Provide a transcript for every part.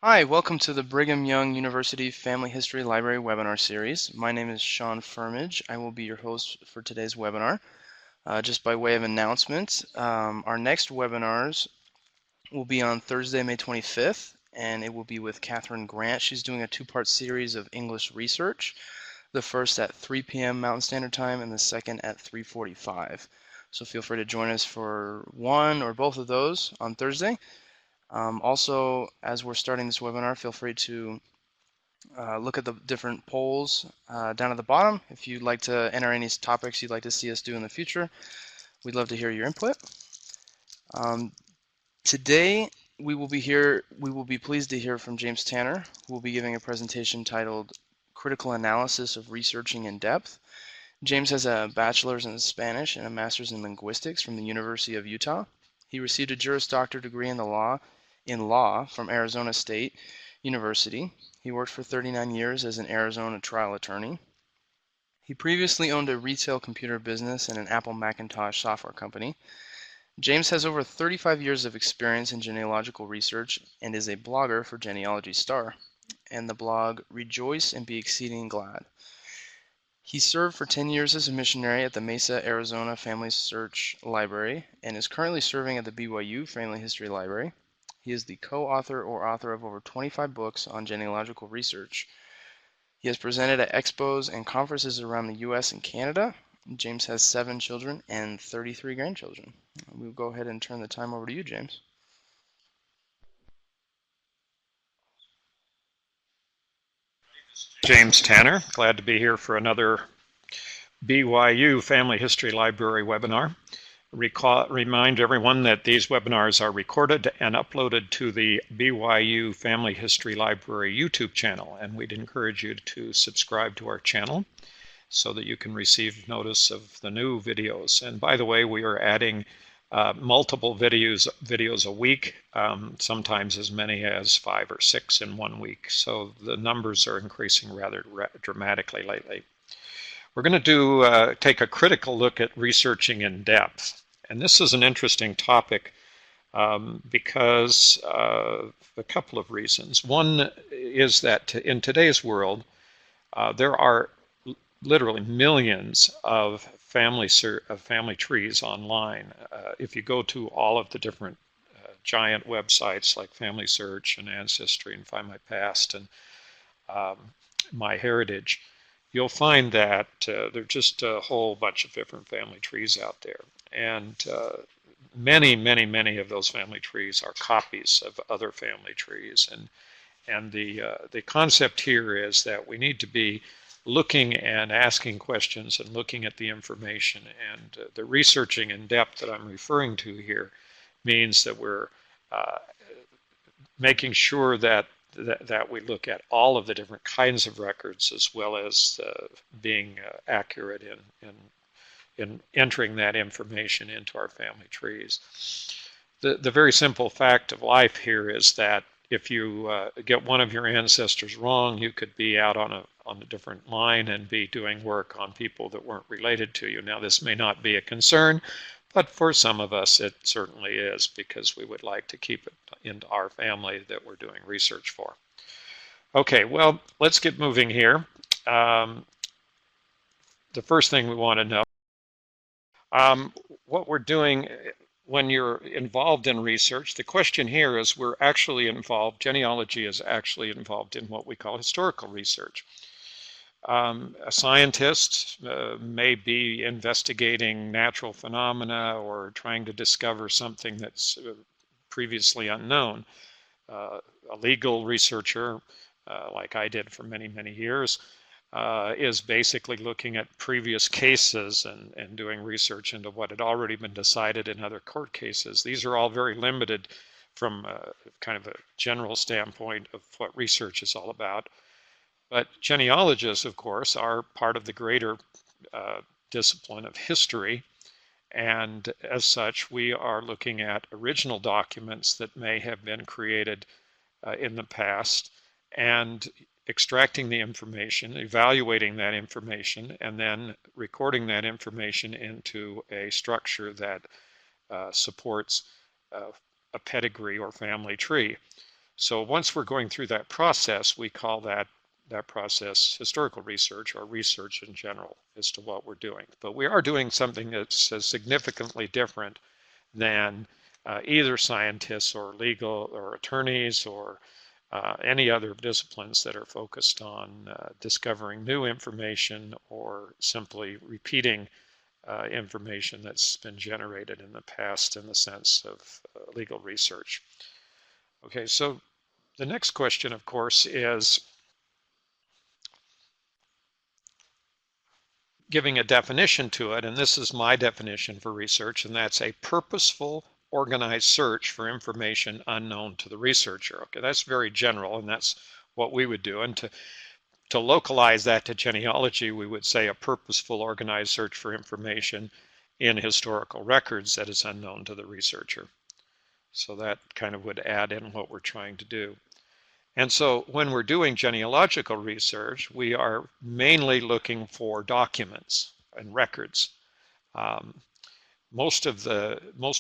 Hi, welcome to the Brigham Young University Family History Library webinar series. My name is Sean Firmage. I will be your host for today's webinar. Just by way of announcement, our next webinars will be on Thursday, May 25th, and it will be with Catherine Grant. She's doing a two-part series of English research, the first at 3 p.m. Mountain Standard Time and the second at 3:45. So feel free to join us for one or both of those on Thursday. Also, as we're starting this webinar, feel free to look at the different polls down at the bottom. If you'd like to enter any topics you'd like to see us do in the future, we'd love to hear your input. Um, Today, we will be pleased to hear from James Tanner, who will be giving a presentation titled Critical Analysis of Researching in Depth. James has a bachelor's in Spanish and a master's in linguistics from the University of Utah. He received a Juris Doctor degree in law from Arizona State University. He worked for 39 years as an Arizona trial attorney. He previously owned a retail computer business and an Apple Macintosh software company. James has over 35 years of experience in genealogical research and is a blogger for Genealogy Star and the blog Rejoice and Be Exceeding Glad. He served for 10 years as a missionary at the Mesa, Arizona Family Search Library and is currently serving at the BYU Family History Library. He is the co-author or author of over 25 books on genealogical research. He has presented at expos and conferences around the U.S. and Canada. James has 7 children and 33 grandchildren. We'll go ahead and turn the time over to you, James. James Tanner, glad to be here for another BYU Family History Library webinar. Remind everyone that these webinars are recorded and uploaded to the BYU Family History Library YouTube channel, and we'd encourage you to subscribe to our channel so that you can receive notice of the new videos. And by the way, we are adding multiple videos a week, sometimes as many as 5 or 6 in 1 week. So the numbers are increasing rather dramatically lately. We're going to take a critical look at researching in depth. And this is an interesting topic because of a couple of reasons. One is that in today's world, there are literally millions of family trees online. If you go to all of the different giant websites like Family Search and Ancestry and Find My Past and My Heritage, you'll find that there are just a whole bunch of different family trees out there. And many of those family trees are copies of other family trees. And the concept here is that we need to be looking and asking questions and looking at the information. And the researching in depth that I'm referring to here means that we're making sure that we look at all of the different kinds of records, as well as being accurate in entering that information into our family trees. The very simple fact of life here is that if you get one of your ancestors wrong, you could be out on a different line and be doing work on people that weren't related to you. Now, this may not be a concern, but for some of us it certainly is, because we would like to keep it in our family that we're doing research for. Okay, well, let's get moving here. The first thing we want to know, what we're doing when you're involved in research. The question here is, we're actually involved, genealogy is actually involved in what we call historical research. A scientist may be investigating natural phenomena or trying to discover something that's previously unknown. A legal researcher, like I did for many years, is basically looking at previous cases and doing research into what had already been decided in other court cases. These are all very limited from kind of a general standpoint of what research is all about. But genealogists, of course, are part of the greater discipline of history. And as such, we are looking at original documents that may have been created in the past and extracting the information, evaluating that information, and then recording that information into a structure that supports a pedigree or family tree. So once we're going through that process, we call that process historical research or research in general as to what we're doing. But we are doing something that's significantly different than either scientists or legal or attorneys or any other disciplines that are focused on discovering new information or simply repeating information that's been generated in the past in the sense of legal research. Okay, so the next question, of course, is giving a definition to it, and this is my definition for research, and that's a purposeful, organized search for information unknown to the researcher. Okay, that's very general, and that's what we would do. And to localize that to genealogy, we would say a purposeful, organized search for information in historical records that is unknown to the researcher. So that kind of would add in what we're trying to do. And so when we're doing genealogical research, we are mainly looking for documents and records. Um, most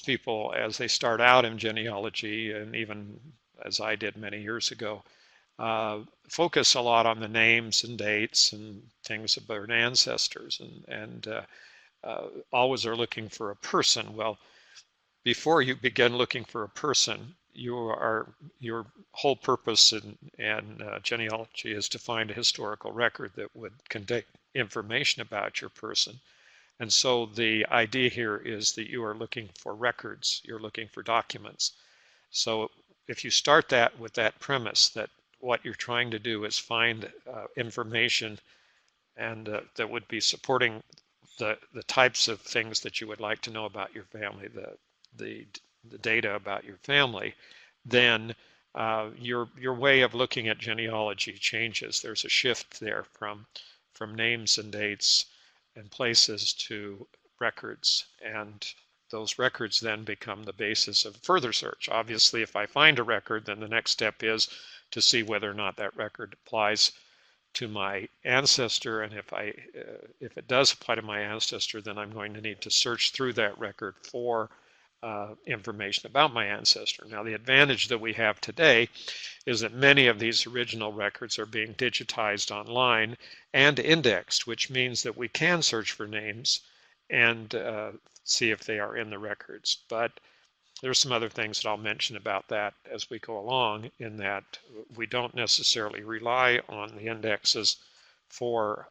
people, as they start out in genealogy, and even as I did many years ago, focus a lot on the names and dates and things about ancestors, and always are looking for a person. Well, before you begin looking for a person, your whole purpose in genealogy is to find a historical record that would contain information about your person. And so the idea here is that you are looking for records, you're looking for documents. So if you start that with that premise that what you're trying to do is find information and that would be supporting the types of things that you would like to know about your family, the data about your family, then your way of looking at genealogy changes. There's a shift there from names and dates and places to records, and those records then become the basis of further search. Obviously, if I find a record, then the next step is to see whether or not that record applies to my ancestor, and if it does apply to my ancestor, then I'm going to need to search through that record for information about my ancestor. Now, the advantage that we have today is that many of these original records are being digitized online and indexed, which means that we can search for names and see if they are in the records. But there's some other things that I'll mention about that as we go along, in that we don't necessarily rely on the indexes for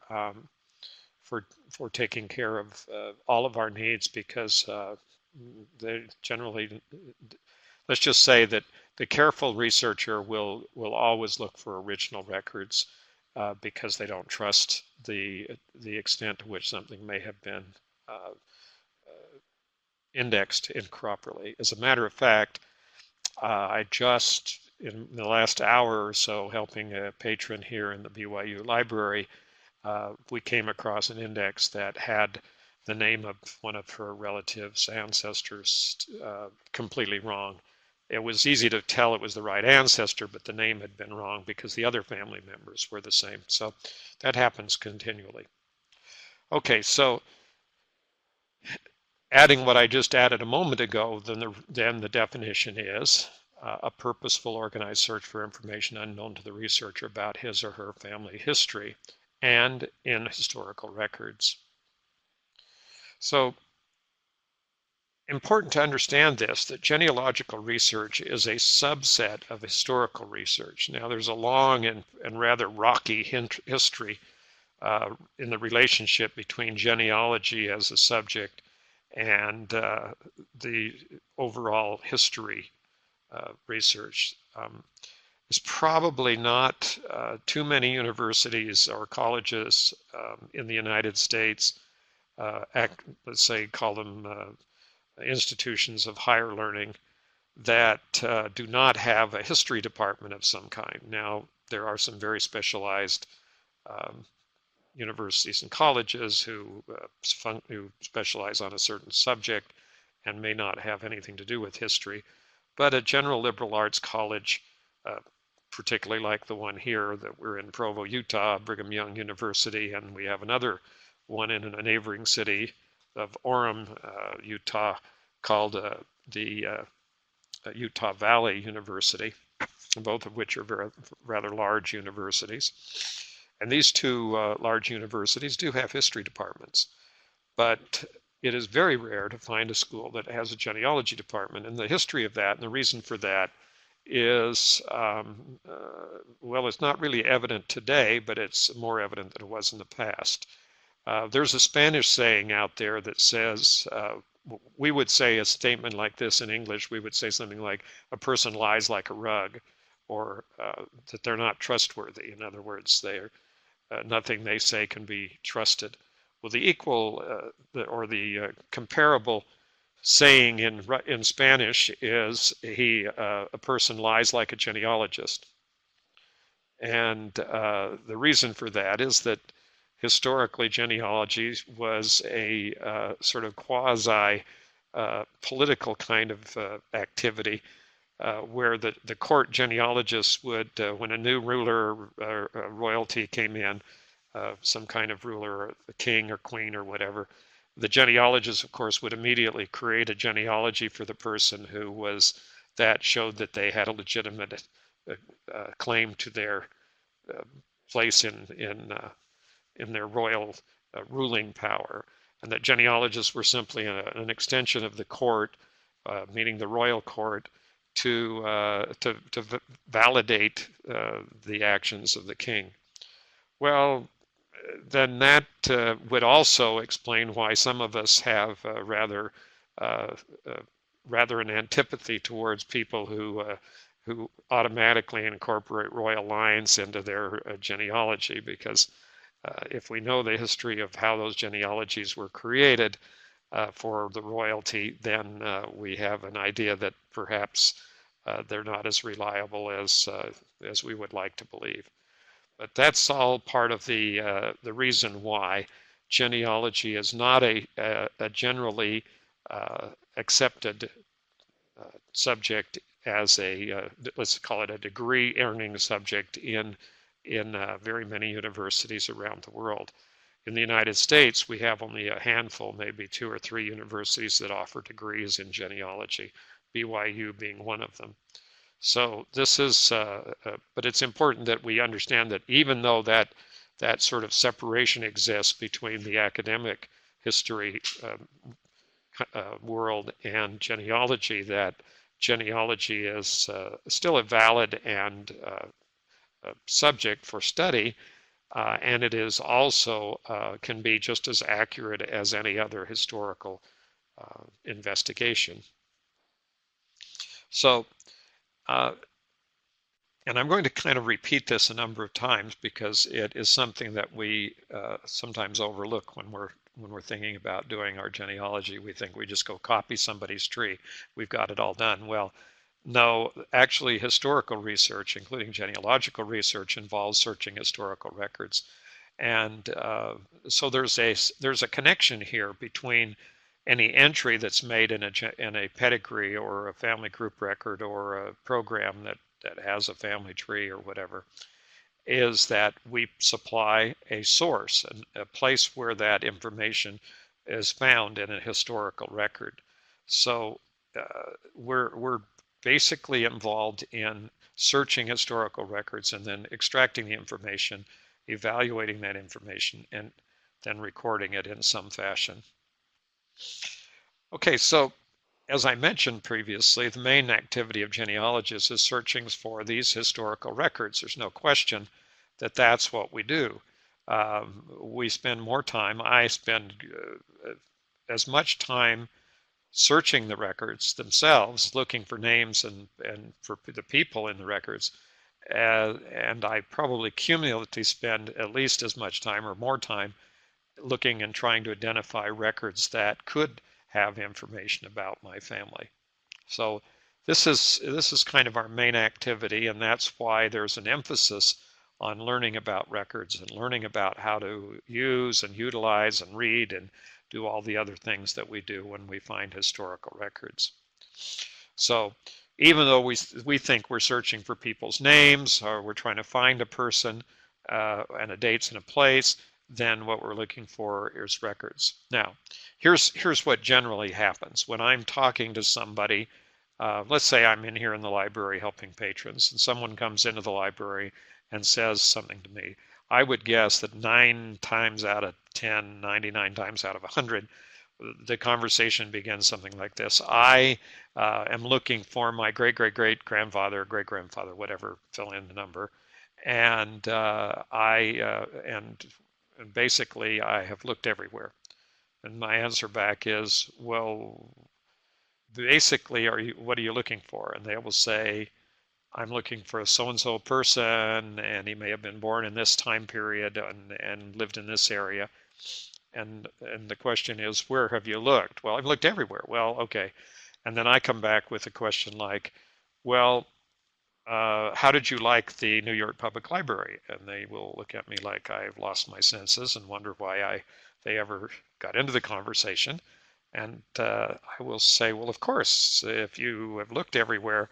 taking care of all of our needs, because they generally, let's just say that the careful researcher will always look for original records because they don't trust the extent to which something may have been indexed improperly. As a matter of fact, I just, in the last hour or so, helping a patron here in the BYU library, we came across an index that had the name of one of her relatives, ancestors, completely wrong. It was easy to tell it was the right ancestor, but the name had been wrong because the other family members were the same. So that happens continually. Okay, so adding what I just added a moment ago, then the definition is a purposeful, organized search for information unknown to the researcher about his or her family history and in historical records. So, important to understand this, that genealogical research is a subset of historical research. Now, there's a long and rather rocky history in the relationship between genealogy as a subject and the overall history research. There's probably not too many universities or colleges in the United States, let's say call them institutions of higher learning, that do not have a history department of some kind. Now, there are some very specialized universities and colleges who specialize on a certain subject and may not have anything to do with history. But a general liberal arts college, particularly like the one here that we're in Provo, Utah, Brigham Young University, and we have another one in a neighboring city of Orem, Utah, called the Utah Valley University. both of which are rather large universities. And these two large universities do have history departments, but it is very rare to find a school that has a genealogy department. And the history of that and the reason for that is, well, it's not really evident today, but it's more evident than it was in the past. There's a Spanish saying out there that says, we would say a statement like this in English, we would say something like, a person lies like a rug, or that they're not trustworthy. In other words, nothing they say can be trusted. Well, the equal or the comparable saying in Spanish is a person lies like a genealogist. And the reason for that is that historically genealogy was a sort of quasi political kind of activity where the court genealogists would, when a new ruler or royalty came in, some kind of ruler, a king or queen or whatever, the genealogists, of course, would immediately create a genealogy for the person that showed that they had a legitimate claim to their place in their royal ruling power, and that genealogists were simply an extension of the court, meaning the royal court, to validate the actions of the king. Well, then that would also explain why some of us have uh, rather an antipathy towards people who automatically incorporate royal lines into their genealogy, because if we know the history of how those genealogies were created for the royalty, then we have an idea that perhaps they're not as reliable as we would like to believe. But that's all part of the reason why genealogy is not a generally accepted subject as let's call it a degree earning subject in very many universities around the world. In the United States, we have only a handful, maybe 2 or 3 universities that offer degrees in genealogy, BYU being one of them. So this is, but it's important that we understand that even though that sort of separation exists between the academic history world and genealogy, that genealogy is still a valid and subject for study, and it is also can be just as accurate as any other historical investigation. So, and I'm going to kind of repeat this a number of times because it is something that we sometimes overlook when we're thinking about doing our genealogy. We think we just go copy somebody's tree. We've got it all done. Well, no, actually historical research, including genealogical research, involves searching historical records. And so there's a connection here between any entry that's made in a pedigree or a family group record or a program that has a family tree or whatever, is that we supply a source, a place where that information is found in a historical record. So we're basically involved in searching historical records and then extracting the information, evaluating that information, and then recording it in some fashion. Okay, so as I mentioned previously, the main activity of genealogists is searching for these historical records. There's no question that that's what we do. We spend more time, I spend as much time searching the records themselves, looking for names and for the people in the records, and I probably cumulatively spend at least as much time or more time looking and trying to identify records that could have information about my family. So this is kind of our main activity, and that's why there's an emphasis on learning about records and learning about how to use and utilize and read and do all the other things that we do when we find historical records. So even though we think we're searching for people's names or we're trying to find a person and a dates and a place, then what we're looking for is records. Now, here's what generally happens. When I'm talking to somebody Let's say I'm in here in the library helping patrons, and someone comes into the library and says something to me. I would guess that 9 times out of 10, 99 times out of 100, the conversation begins something like this. I am looking for my great-great-great-grandfather, great-grandfather, whatever, fill in the number. And and basically I have looked everywhere. And my answer back is, well, basically, what are you looking for? And they will say, I'm looking for a so-and-so person, and he may have been born in this time period and lived in this area. And the question is, where have you looked? Well, I've looked everywhere. Well, okay. And then I come back with a question like, well, how did you like the New York Public Library? And they will look at me like I've lost my senses and wonder why they ever got into the conversation. And I will say, well, of course, if you have looked everywhere,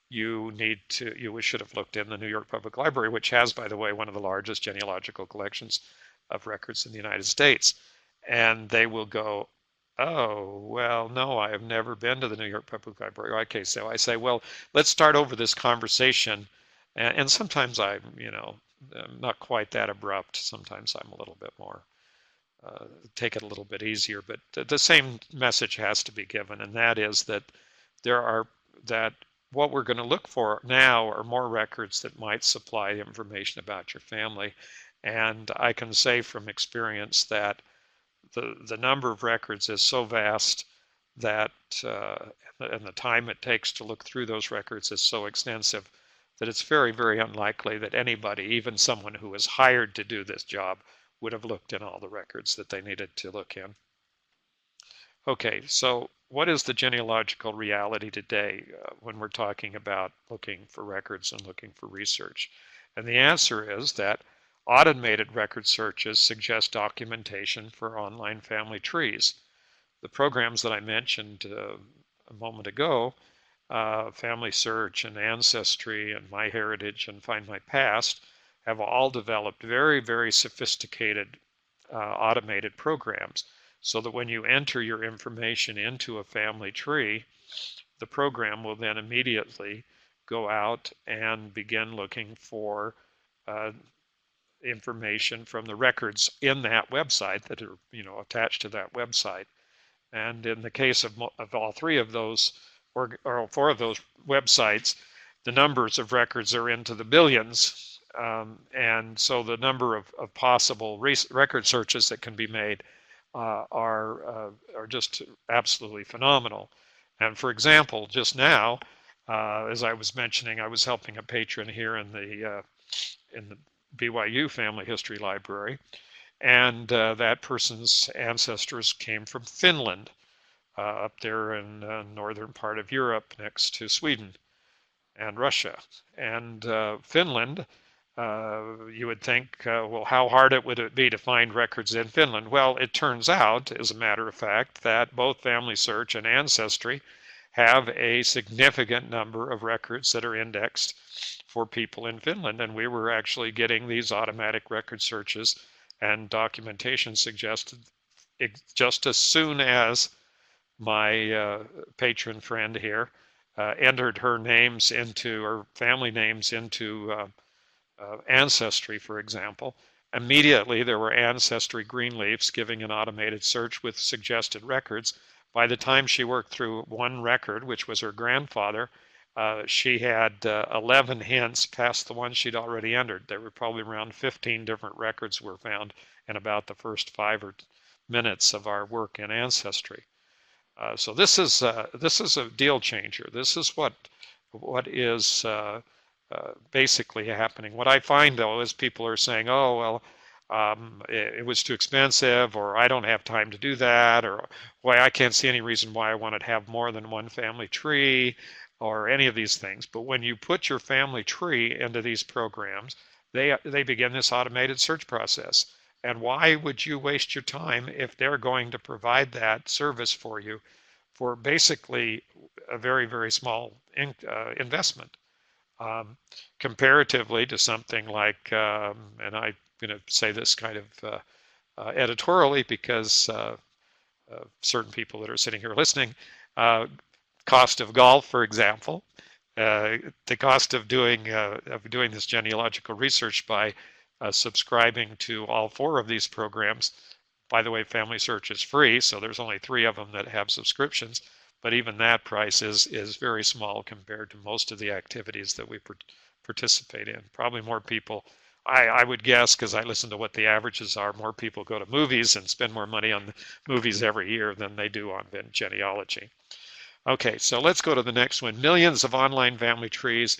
you should have looked in the New York Public Library, which has, by the way, one of the largest genealogical collections of records in the United States. And they will go, oh, well, no, I have never been to the New York Public Library. Okay, so I say, well, let's start over this conversation. And sometimes I'm not quite that abrupt. Sometimes I'm a little bit more take it a little bit easier, but the same message has to be given, and that is that there are that what we're going to look for now are more records that might supply information about your family. And I can say from experience that the number of records is so vast that and the time it takes to look through those records is so extensive that it's very, very unlikely that anybody, even someone who is hired to do this job, would have looked in all the records that they needed to look in. Okay, so what is the genealogical reality today when we're talking about looking for records and looking for research? And the answer is that automated record searches suggest documentation for online family trees. The programs that I mentioned a moment ago, Family Search and Ancestry and MyHeritage and Find My Past, have all developed very, very sophisticated automated programs so that when you enter your information into a family tree, the program will then immediately go out and begin looking for information from the records in that website that are attached to that website. And in the case of all three of those or four of those websites, the numbers of records are into the billions. And so the number of possible record searches that can be made are just absolutely phenomenal. And for example, just now, as I was mentioning, I was helping a patron here in the BYU Family History Library, and that person's ancestors came from Finland, up there in the northern part of Europe next to Sweden and Russia. And Finland, you would think, well, how hard would it be to find records in Finland? Well, it turns out, as a matter of fact, that both Family Search and Ancestry have a significant number of records that are indexed for people in Finland. And we were actually getting these automatic record searches and documentation suggested just as soon as my patron friend here entered her names into, or family names into Ancestry, for example. Immediately there were Ancestry green leafs giving an automated search with suggested records. By the time she worked through one record, which was her grandfather, she had 11 hints past the one she'd already entered. There were probably around 15 different records were found in about the first 5 minutes of our work in Ancestry. So this is a deal changer. This is what is basically happening. What I find though is people are saying, "Oh well, it was too expensive," or "I don't have time to do that," or "Why I can't see any reason why I want to have more than one family tree," or any of these things. But when you put your family tree into these programs, they begin this automated search process. And why would you waste your time if they're going to provide that service for you for basically a very, very small investment? Comparatively to something like, and I'm going to say this kind of editorially because certain people that are sitting here listening, cost of golf, for example, the cost of doing this genealogical research by subscribing to all four of these programs. By the way, Family Search is free, so there's only three of them that have subscriptions. But even that price is very small compared to most of the activities that we participate in. Probably more people, I would guess, because I listen to what the averages are, more people go to movies and spend more money on movies every year than they do on genealogy. Okay, so let's go to the next one. Millions of online family trees.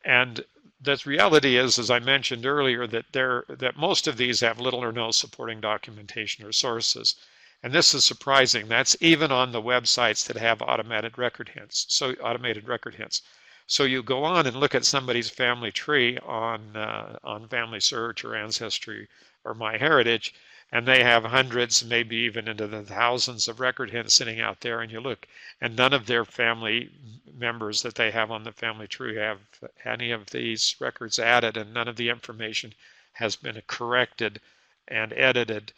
And the reality is, as I mentioned earlier, that most of these have little or no supporting documentation or sources. And this is surprising. That's even on the websites that have automated record hints. So automated record hints. So you go on and look at somebody's family tree on Family Search or Ancestry or MyHeritage, and they have hundreds, maybe even into the thousands of record hints sitting out there, and you look, and none of their family members that they have on the family tree have any of these records added, and none of the information has been corrected and edited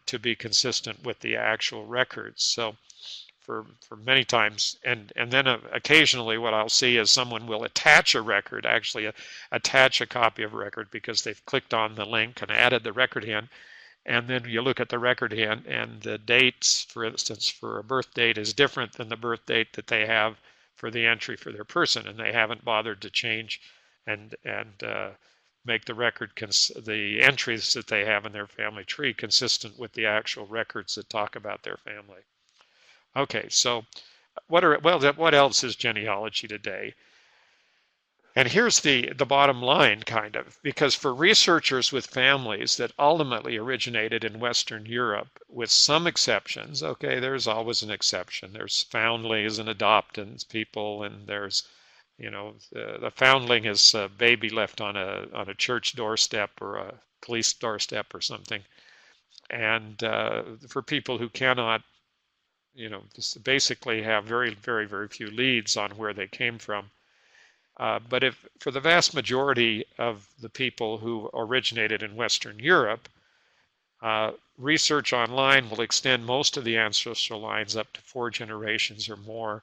to be consistent with the actual records. So for many times, and then occasionally what I'll see is someone will attach a record, actually attach a copy of a record because they've clicked on the link and added the record in, and then you look at the record in, and the dates, for instance, for a birth date is different than the birth date that they have for the entry for their person, and they haven't bothered to change and make the record the entries that they have in their family tree consistent with the actual records that talk about their family. Okay, so what else is genealogy today? And here's the bottom line, kind of, because for researchers with families that ultimately originated in Western Europe, with some exceptions, okay, there's always an exception. There's foundlings and adoptants people, and there's, the foundling is a baby left on a church doorstep or a police doorstep or something. And for people who cannot, just basically have very, very, very few leads on where they came from. But if for the vast majority of the people who originated in Western Europe, research online will extend most of the ancestral lines up to 4 generations or more.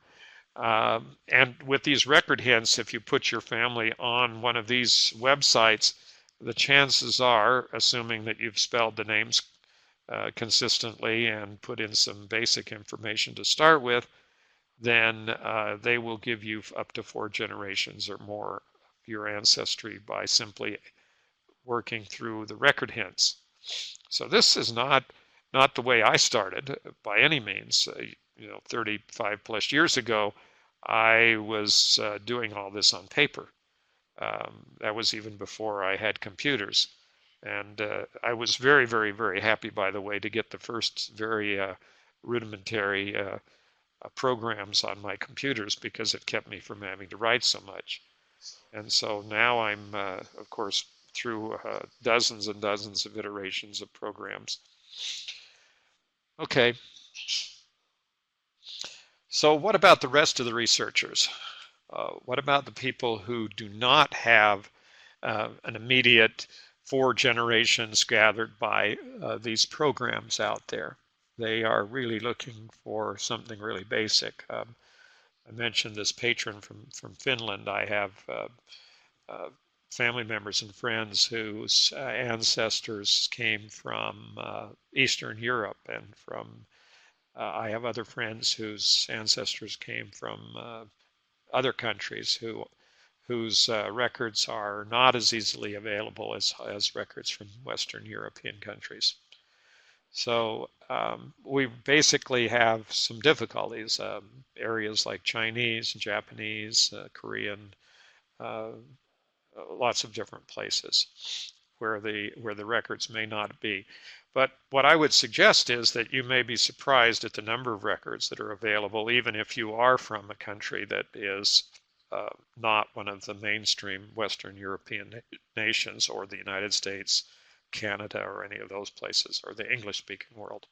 And with these record hints, if you put your family on one of these websites, the chances are, assuming that you've spelled the names consistently and put in some basic information to start with, then they will give you up to 4 generations or more of your ancestry by simply working through the record hints. So this is not the way I started by any means. 35 plus years ago, I was doing all this on paper. That was even before I had computers. And I was very, very, very happy, by the way, to get the first very rudimentary programs on my computers because it kept me from having to write so much. And so now I'm, of course, through dozens and dozens of iterations of programs. Okay. So what about the rest of the researchers? What about the people who do not have an immediate 4 generations gathered by these programs out there? They are really looking for something really basic. I mentioned this patron from Finland. I have family members and friends whose ancestors came from Eastern Europe, and from I have other friends whose ancestors came from other countries whose records are not as easily available as records from Western European countries. So we basically have some difficulties. Areas like Chinese, Japanese, Korean, lots of different places where the records may not be. But what I would suggest is that you may be surprised at the number of records that are available, even if you are from a country that is not one of the mainstream Western European nations, or the United States, Canada, or any of those places, or the English-speaking world.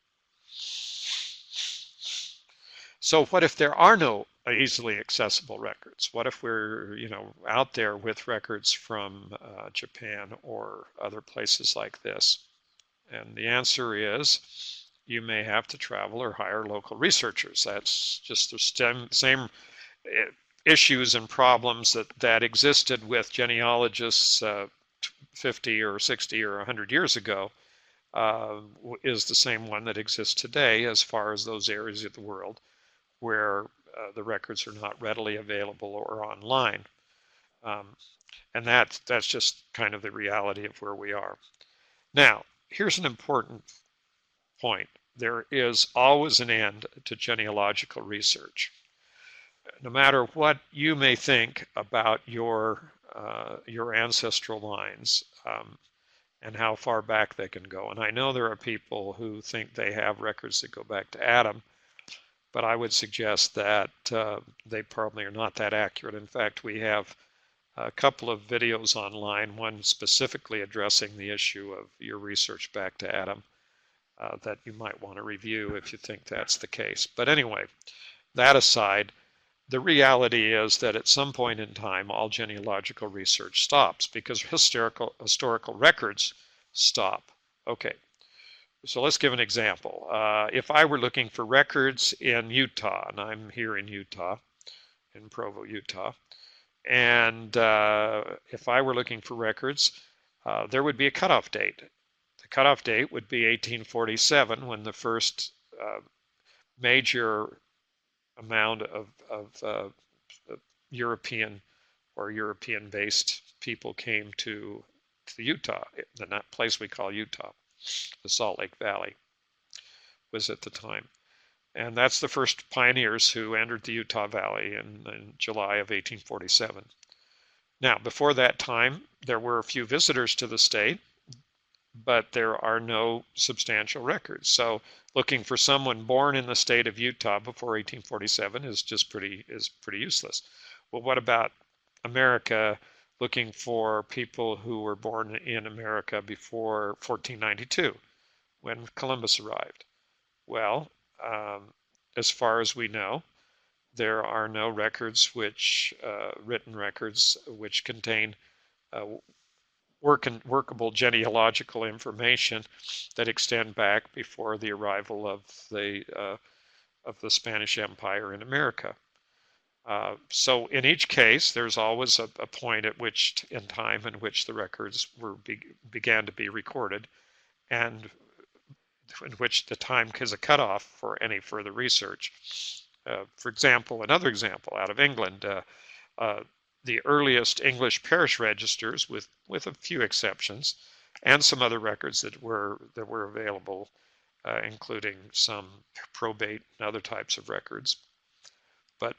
So what if there are no easily accessible records? What if we're, out there with records from Japan or other places like this? And the answer is you may have to travel or hire local researchers. That's just the same issues and problems that existed with genealogists 50 or 60 or 100 years ago is the same one that exists today as far as those areas of the world where the records are not readily available or online. Um, and that's just kind of the reality of where we are. Now, here's an important point. There is always an end to genealogical research. No matter what you may think about your ancestral lines and how far back they can go. And I know there are people who think they have records that go back to Adam, but I would suggest that they probably are not that accurate. In fact, we have a couple of videos online, one specifically addressing the issue of your research back to Adam that you might want to review if you think that's the case. But anyway, that aside, the reality is that at some point in time, all genealogical research stops because historical records stop. Okay, so let's give an example. If I were looking for records in Utah, and I'm here in Utah, in Provo, Utah, and if I were looking for records, there would be a cutoff date. The cutoff date would be 1847 when the first major amount of European or European-based people came to Utah, the place we call Utah. The Salt Lake Valley was at the time. And that's the first pioneers who entered the Utah Valley in July of 1847. Now, before that time, there were a few visitors to the state, but there are no substantial records. So looking for someone born in the state of Utah before 1847 is pretty useless. Well, what about America, looking for people who were born in America before 1492 when Columbus arrived? Well, as far as we know, there are no records written records which contain workable genealogical information that extend back before the arrival of the Spanish Empire in America. So in each case, there's always a point at which in time in which the records began to be recorded, and in which the time is a cutoff for any further research. For example, another example out of England, the earliest English parish registers, with a few exceptions, and some other records that were available, including some probate and other types of records. But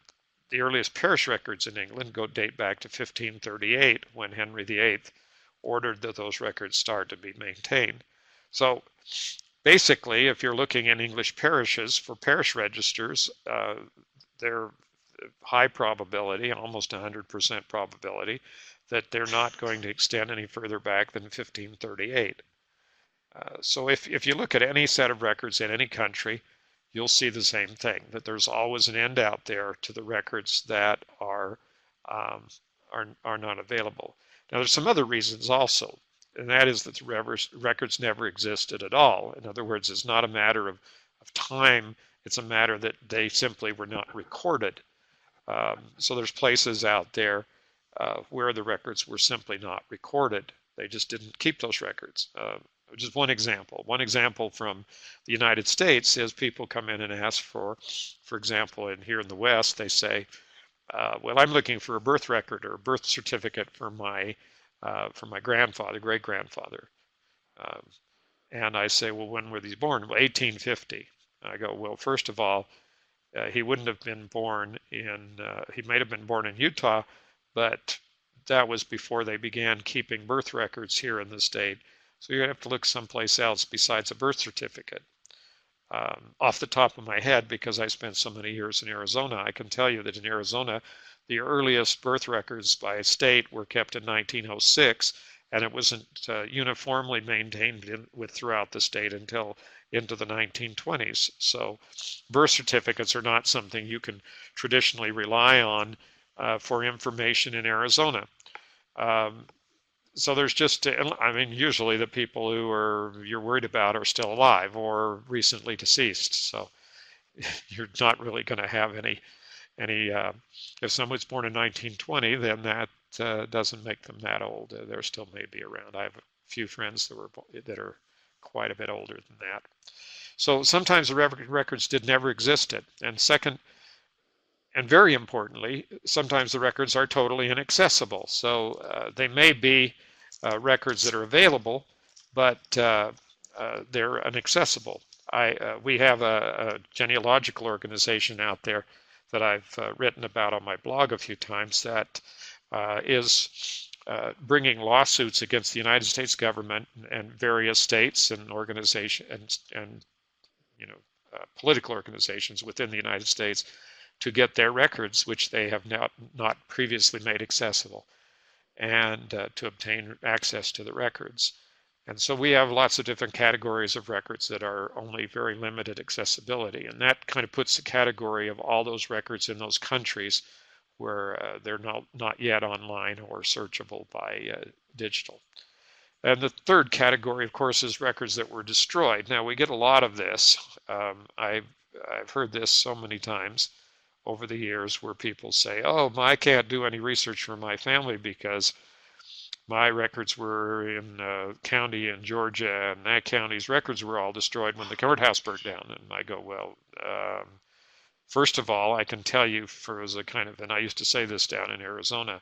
the earliest parish records in England date back to 1538, when Henry VIII ordered that those records start to be maintained. So basically, if you're looking in English parishes for parish registers, they're high probability, almost 100% probability, that they're not going to extend any further back than 1538. So if you look at any set of records in any country, you'll see the same thing, that there's always an end out there to the records that are not available. Now, there's some other reasons also, and that is that the records never existed at all. In other words, it's not a matter of time, it's a matter that they simply were not recorded. So there's places out there where the records were simply not recorded. They just didn't keep those records. Just one example. One example from the United States is people come in and ask for example, here in the West, they say, well, I'm looking for a birth record or a birth certificate for my grandfather, great-grandfather. And I say, well, when were these born? Well, 1850. I go, well, first of all, he wouldn't have been born he might have been born in Utah, but that was before they began keeping birth records here in the state. So you're going to have to look someplace else besides a birth certificate. Off the top of my head, because I spent so many years in Arizona, I can tell you that in Arizona, the earliest birth records by state were kept in 1906, and it wasn't uniformly maintained throughout the state until into the 1920s. So birth certificates are not something you can traditionally rely on for information in Arizona. So there's just, I mean, usually the people who you're worried about are still alive or recently deceased. So you're not really going to have any. If someone's born in 1920, then that doesn't make them that old. They still may be around. I have a few friends that are quite a bit older than that. So sometimes the records did never existed. And second, and very importantly, sometimes the records are totally inaccessible. So they may be records that are available, but they're inaccessible. We have a genealogical organization out there that I've written about on my blog a few times that is bringing lawsuits against the United States government and various states and organizations and political organizations within the United States to get their records, which they have not previously made accessible, and to obtain access to the records. And so we have lots of different categories of records that are only very limited accessibility. And that kind of puts the category of all those records in those countries where they're not yet online or searchable by digital. And the third category, of course, is records that were destroyed. Now, we get a lot of this. I've heard this so many times over the years where people say, oh, I can't do any research for my family because my records were in a county in Georgia, and that county's records were all destroyed when the courthouse burnt down. And I go, well, first of all, I can tell you as a kind of, and I used to say this down in Arizona,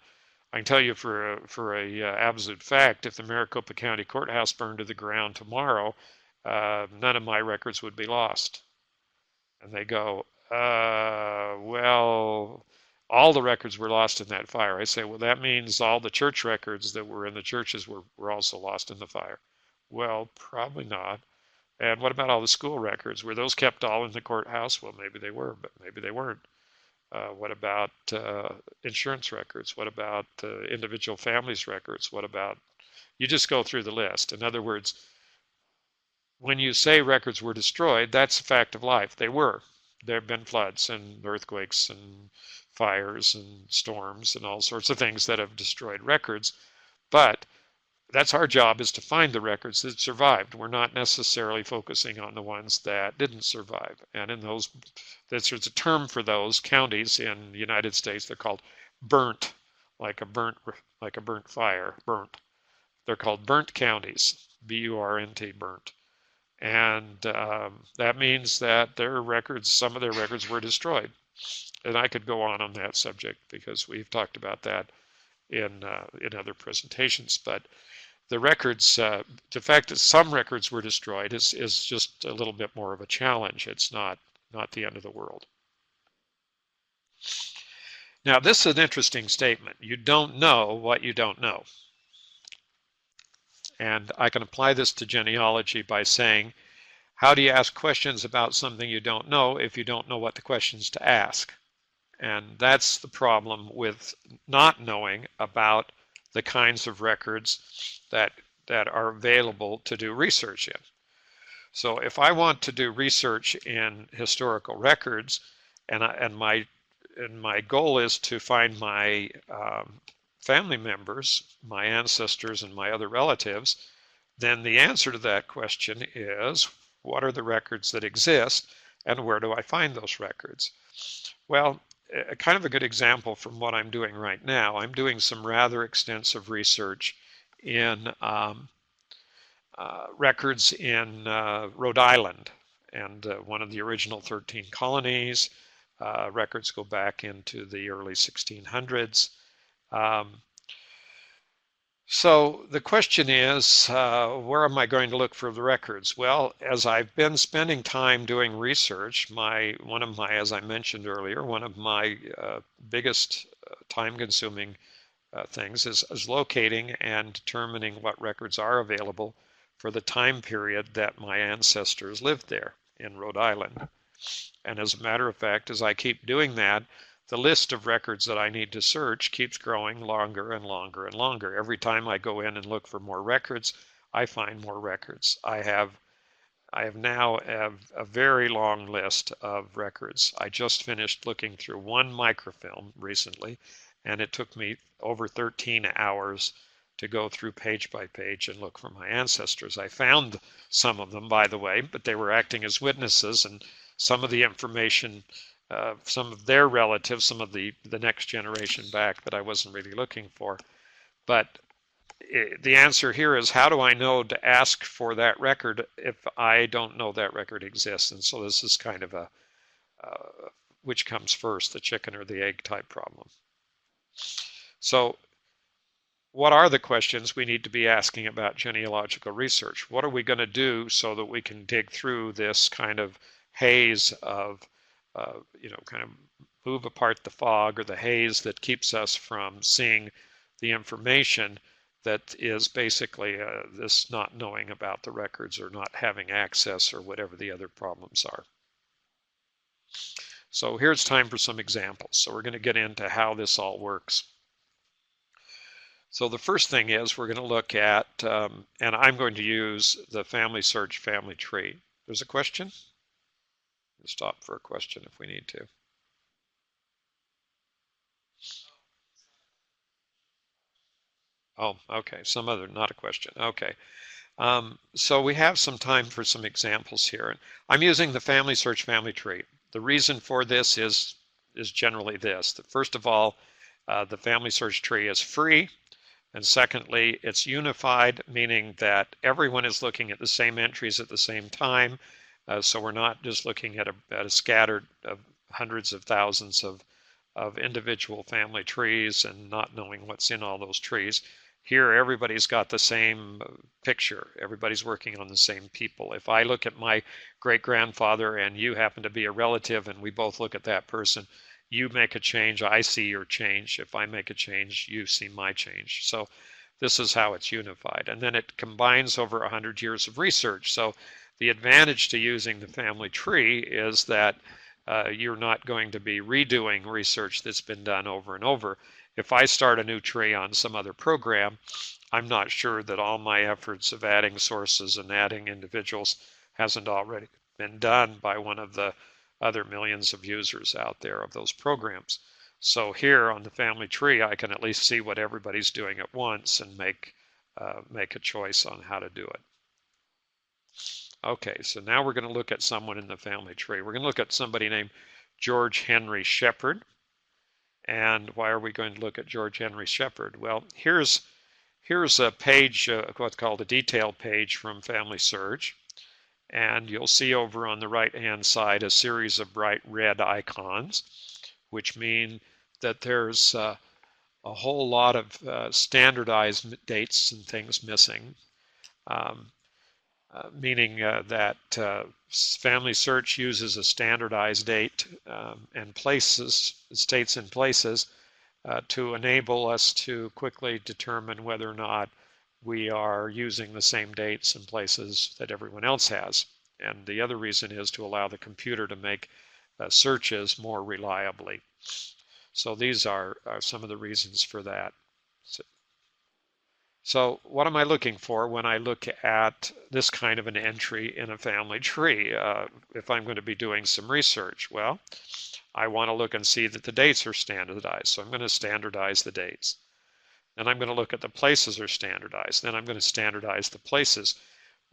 I can tell you for a absolute fact, if the Maricopa County Courthouse burned to the ground tomorrow, none of my records would be lost. And they go, well, all the records were lost in that fire. I say, well, that means all the church records that were in the churches were also lost in the fire. Well, probably not. And what about all the school records? Were those kept all in the courthouse? Well, maybe they were, but maybe they weren't. What about insurance records? What about individual families' records? What about, you just go through the list. In other words, when you say records were destroyed, that's a fact of life. They were. There have been floods and earthquakes and fires and storms and all sorts of things that have destroyed records. But that's our job, is to find the records that survived. We're not necessarily focusing on the ones that didn't survive. And in those, there's a term for those counties in the United States. They're called burnt, like a burnt fire, burnt. They're called burnt counties, B-U-R-N-T, burnt. And that means that their records, some of their records were destroyed. And I could go on that subject because we've talked about that in other presentations. But the records, the fact that some records were destroyed is just a little bit more of a challenge. It's not the end of the world. Now, this is an interesting statement. You don't know what you don't know. And I can apply this to genealogy by saying, how do you ask questions about something you don't know if you don't know what the questions to ask? And that's the problem with not knowing about the kinds of records that are available to do research in. So if I want to do research in historical records, and my goal is to find my family members, my ancestors, and my other relatives, then the answer to that question is, what are the records that exist, and where do I find those records? Well, kind of a good example from what I'm doing right now, I'm doing some rather extensive research in records in Rhode Island, and one of the original 13 colonies. Records go back into the early 1600s. So the question is, where am I going to look for the records? Well, as I've been spending time doing research, as I mentioned earlier, one of my biggest time-consuming things is locating and determining what records are available for the time period that my ancestors lived there in Rhode Island. And as a matter of fact, as I keep doing that, the list of records that I need to search keeps growing longer and longer and longer. Every time I go in and look for more records, I find more records. I have now a very long list of records. I just finished looking through one microfilm recently, and it took me over 13 hours to go through page by page and look for my ancestors. I found some of them, by the way, but they were acting as witnesses, and some of the information, some of their relatives, some of the next generation back that I wasn't really looking for. But the answer here is, how do I know to ask for that record if I don't know that record exists? And so this is kind of a which comes first, the chicken or the egg type problem. So what are the questions we need to be asking about genealogical research? What are we going to do so that we can dig through this kind of haze of, kind of move apart the fog or the haze that keeps us from seeing the information that is basically this not knowing about the records or not having access or whatever the other problems are. So here's time for some examples. So we're going to get into how this all works. So the first thing is we're going to look at, and I'm going to use the family search family tree. There's a question? We'll stop for a question if we need to. Oh, okay, some other, not a question. Okay. So we have some time for some examples here. I'm using the family search family tree. The reason for this is generally this. First of all, the family search tree is free. And secondly, it's unified, meaning that everyone is looking at the same entries at the same time. So we're not just looking at a scattered of hundreds of thousands of individual family trees and not knowing what's in all those trees. Here, everybody's got the same picture. Everybody's working on the same people. If I look at my great-grandfather and you happen to be a relative and we both look at that person, you make a change, I see your change. If I make a change, you see my change. So this is how it's unified. And then it combines over 100 years of research. So the advantage to using the family tree is that you're not going to be redoing research that's been done over and over. If I start a new tree on some other program, I'm not sure that all my efforts of adding sources and adding individuals hasn't already been done by one of the other millions of users out there of those programs. So here on the family tree, I can at least see what everybody's doing at once and make a choice on how to do it. Okay, so now we're going to look at someone in the family tree. We're going to look at somebody named George Henry Shepherd. And why are we going to look at George Henry Shepherd? Well, here's a page, what's called a detailed page from Family Search. And you'll see over on the right-hand side a series of bright red icons, which mean that there's a whole lot of standardized dates and things missing, meaning that Family Search uses a standardized date and places, states and places, to enable us to quickly determine whether or not we are using the same dates and places that everyone else has. And the other reason is to allow the computer to make searches more reliably. So these are some of the reasons for that. So what am I looking for when I look at this kind of an entry in a family tree? If I'm going to be doing some research, well, I want to look and see that the dates are standardized. So I'm going to standardize the dates. Then I'm going to look at the places are standardized. Then I'm going to standardize the places.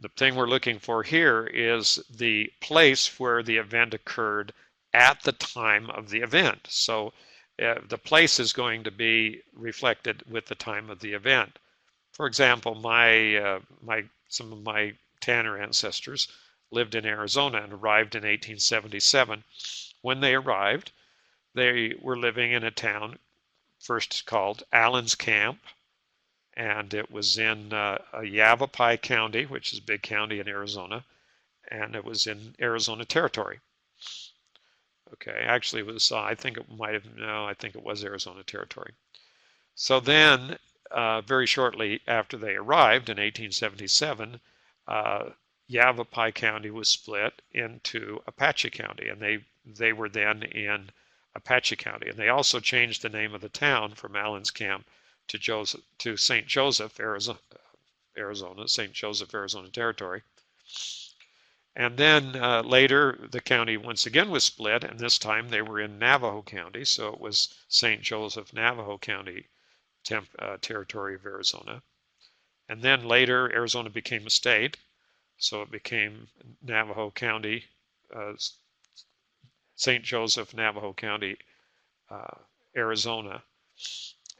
The thing we're looking for here is the place where the event occurred at the time of the event. So the place is going to be reflected with the time of the event. For example, some of my Tanner ancestors lived in Arizona and arrived in 1877. When they arrived, they were living in a town first called Allen's Camp, and it was in Yavapai County, which is a big county in Arizona, and it was in Arizona Territory. Okay, actually it was, I think it was Arizona Territory. So then, very shortly after they arrived in 1877, Yavapai County was split into Apache County, and they were then in Apache County. And they also changed the name of the town from Allen's Camp to St. Joseph, Arizona, St. Joseph, Arizona Territory. And then later, the county once again was split, and this time they were in Navajo County, so it was St. Joseph, Navajo County, Territory of Arizona. And then later, Arizona became a state, so it became Navajo County, St. Joseph, Navajo County, uh, Arizona.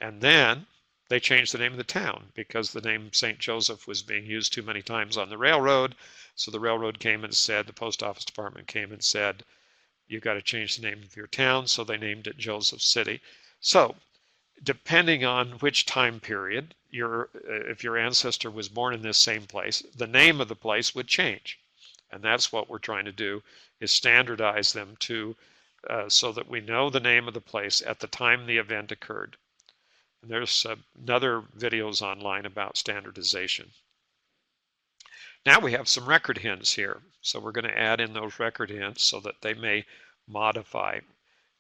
And then they changed the name of the town because the name St. Joseph was being used too many times on the railroad. So the railroad came and said, the post office department came and said, you've got to change the name of your town. So they named it Joseph City. So depending on which time period, if your ancestor was born in this same place, the name of the place would change. And that's what we're trying to do, is standardize them so that we know the name of the place at the time the event occurred. And there's another videos online about standardization. Now we have some record hints here. So we're going to add in those record hints so that they may modify,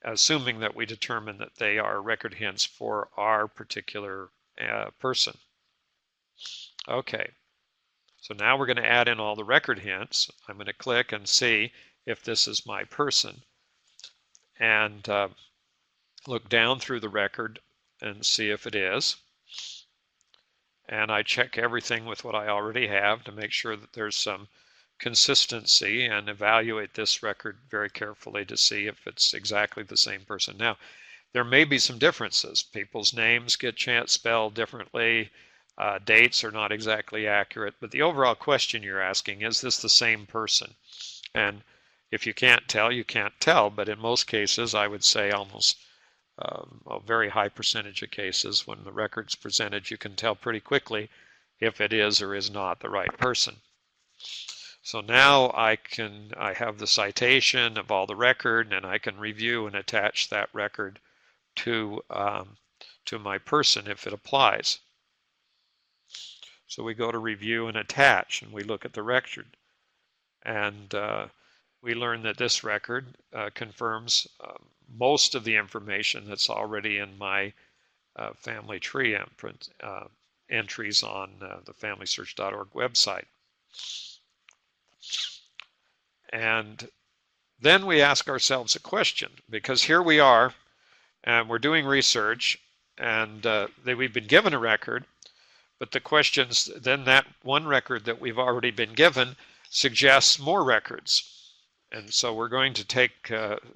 assuming that we determine that they are record hints for our particular person. Okay, so now we're going to add in all the record hints. I'm going to click and see if this is my person, and look down through the record and see if it is. And I check everything with what I already have to make sure that there's some consistency, and evaluate this record very carefully to see if it's exactly the same person. Now, there may be some differences. People's names get spelled differently. Dates are not exactly accurate. But the overall question you're asking, is this the same person? And if you can't tell, you can't tell. But in most cases, I would say almost a very high percentage of cases, when the record's presented, you can tell pretty quickly if it is or is not the right person. So now I have the citation of all the record, and I can review and attach that record to my person if it applies. So we go to review and attach, and we look at the record, and we learn that this record confirms most of the information that's already in my family tree entries on the FamilySearch.org website. And then we ask ourselves a question, because here we are, and we're doing research, and we've been given a record, but the questions, then that one record that we've already been given suggests more records. And so we're going to take,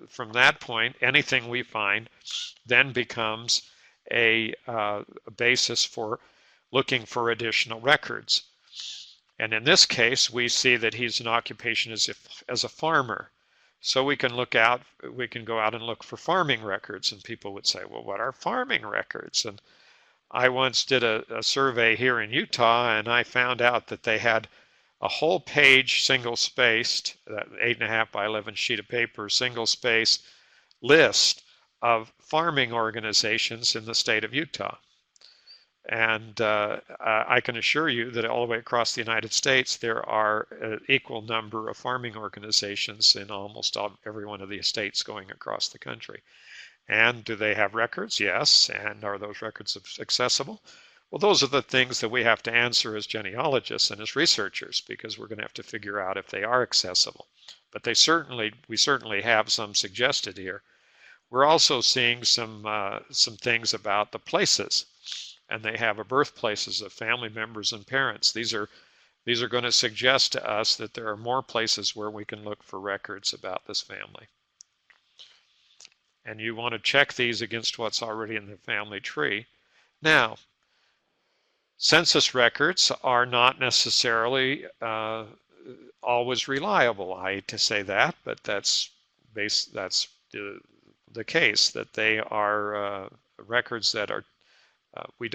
from that point, anything we find then becomes a basis for looking for additional records. And in this case, we see that he's an occupation as a farmer. So we can go out and look for farming records, and people would say, well, what are farming records? And I once did a survey here in Utah, and I found out that they had a whole page, single-spaced, that 8.5 by 11 sheet of paper, single-spaced list of farming organizations in the state of Utah. And I can assure you that all the way across the United States, there are an equal number of farming organizations in almost every one of the states going across the country. And do they have records? Yes. And are those records accessible? Well, those are the things that we have to answer as genealogists and as researchers, because we're going to have to figure out if they are accessible. But we certainly have some suggested here. We're also seeing some things about the places, and they have birthplaces of family members and parents. These are going to suggest to us that there are more places where we can look for records about this family. And you want to check these against what's already in the family tree. Now, census records are not necessarily always reliable. I hate to say that, but that's the case, that they are records that are we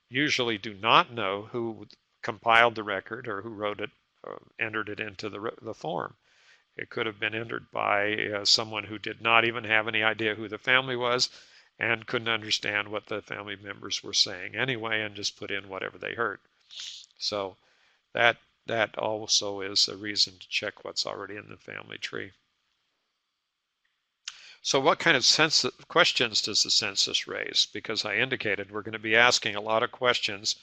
usually do not know who compiled the record or who wrote it, or entered it into the form. It could have been entered by someone who did not even have any idea who the family was and couldn't understand what the family members were saying anyway, and just put in whatever they heard. So that also is a reason to check what's already in the family tree. So what kind of questions does the census raise? Because I indicated we're going to be asking a lot of questions